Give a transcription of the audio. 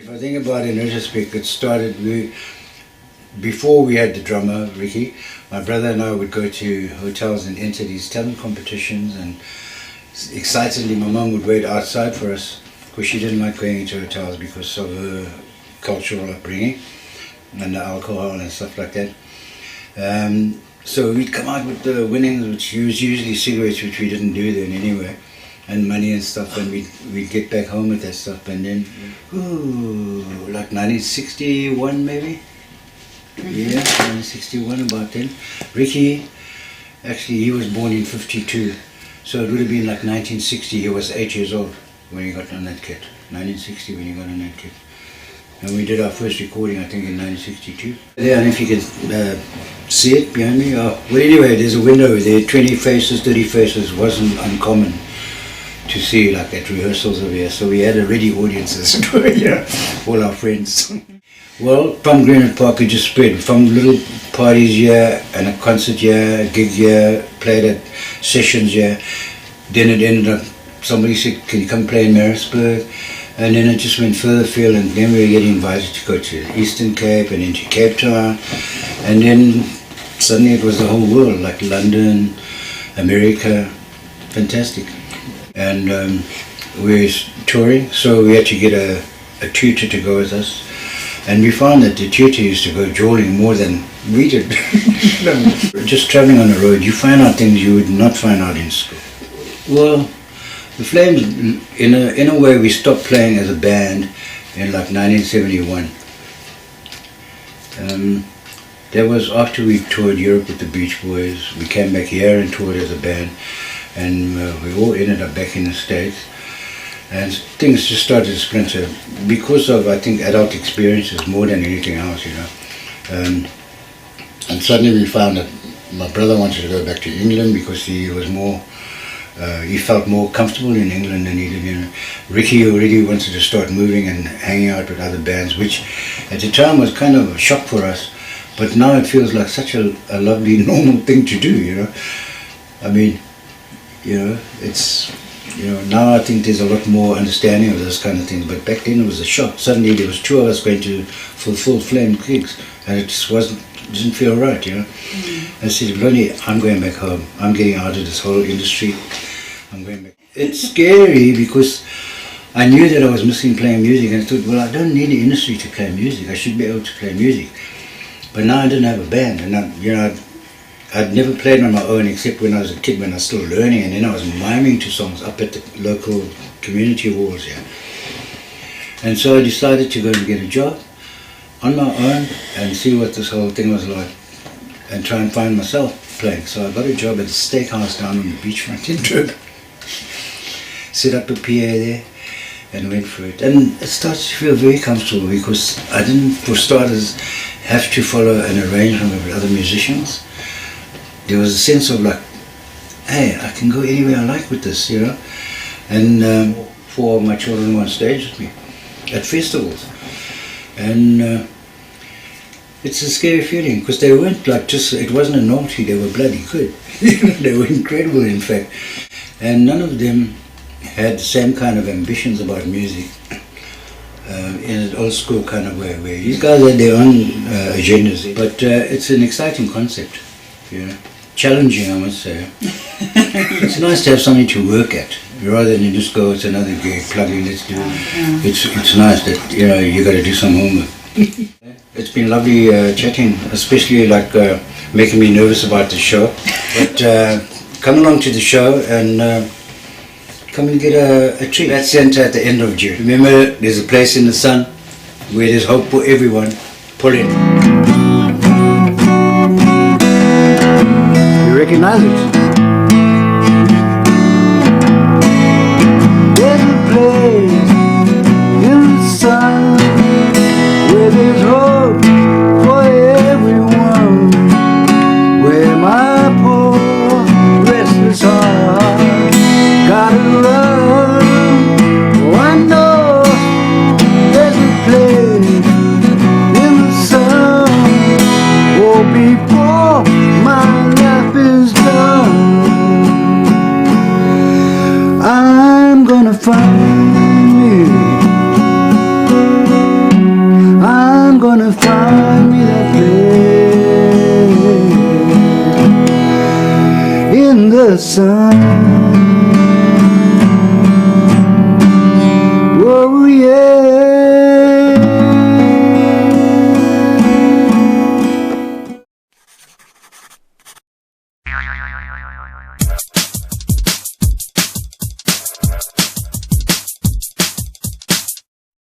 If I think about it in retrospect, it started before we had the drummer, Ricky. My brother and I would go to hotels and enter these talent competitions, and excitedly my mum would wait outside for us because she didn't like going into hotels because of her cultural upbringing and the alcohol and stuff like that. So we'd come out with the winnings, which was usually cigarettes, which we didn't do then anyway, and money and stuff, and we'd get back home with that stuff. And then, like 1961 maybe? Yeah, 1961, about then. Ricky, actually he was born in 52, so it would have been like 1960. He was 8 years old when he got on that kit. 1960 when he got on that kit. And we did our first recording, I think, in 1962. Yeah, I don't know if you can see it behind me. Oh, well, anyway, there's a window there, 20 faces, 30 faces, wasn't uncommon to see, like, at rehearsals over here. So we had already audiences, yeah, all our friends. Well, from Greenwood Park it just spread, from little parties here, and a concert here, a gig here, played at sessions here. Then it ended up, somebody said, can you come play in Maritzburg? And then it just went further afield, and then we were getting invited to go to the Eastern Cape and into Cape Town. And then suddenly it was the whole world, like London, America, fantastic. And we were touring, so we had to get a tutor to go with us. And we found that the tutor used to go jawling more than we did. Just traveling on the road, you find out things you would not find out in school. Well, the Flames, in a way, we stopped playing as a band in like 1971. That was after we toured Europe with the Beach Boys. We came back here and toured as a band, and we all ended up back in the States. And things just started to splinter because of, I think, adult experiences more than anything else, you know. And suddenly we found that my brother wanted to go back to England because he was more, he felt more comfortable in England than he did in. Ricky already wanted to start moving and hanging out with other bands, which at the time was kind of a shock for us. But now it feels like such a lovely, normal thing to do, you know. I mean, you know, it's... You know, now I think there's a lot more understanding of those kind of things, but back then it was a shock. Suddenly there was two of us going to fulfill Flame gigs, and it just didn't feel right, you know. I said, Lonnie, I'm going back home. I'm getting out of this whole industry. I'm going back. It's scary because I knew that I was missing playing music, and I thought, well, I don't need the industry to play music. I should be able to play music. But now I didn't have a band, and I'd never played on my own except when I was a kid, when I was still learning, and then I was miming to songs up at the local community halls here. And so I decided to go and get a job on my own and see what this whole thing was like and try and find myself playing. So I got a job at a steakhouse down on the beachfront in Durban. Set up a PA there and went for it. And it started to feel very comfortable because I didn't, for starters, have to follow an arrangement with other musicians. There was a sense of like, hey, I can go anywhere I like with this, you know. And four of my children were on stage with me at festivals. And it's a scary feeling because they weren't like just, it wasn't a naughty, they were bloody good. They were incredible, in fact. And none of them had the same kind of ambitions about music in an old school kind of way, where these guys had their own agendas. But it's an exciting concept, you know. Challenging, I must say. It's nice to have something to work at rather than just go, it's another gig, plug in, let's do it. It's nice that, you know, you got to do some homework. It's been lovely chatting, especially like making me nervous about the show. But come along to the show and come and get a treat. That centre at the end of June. Remember, there's a place in the sun where there's hope for everyone. Pull in. Recognize it. There's a place in the sun where there's hope for everyone, where my poor restless heart gotta run. Oh, I know there's a place in the sun. Oh, before my life is done, I'm gonna find you. the sun.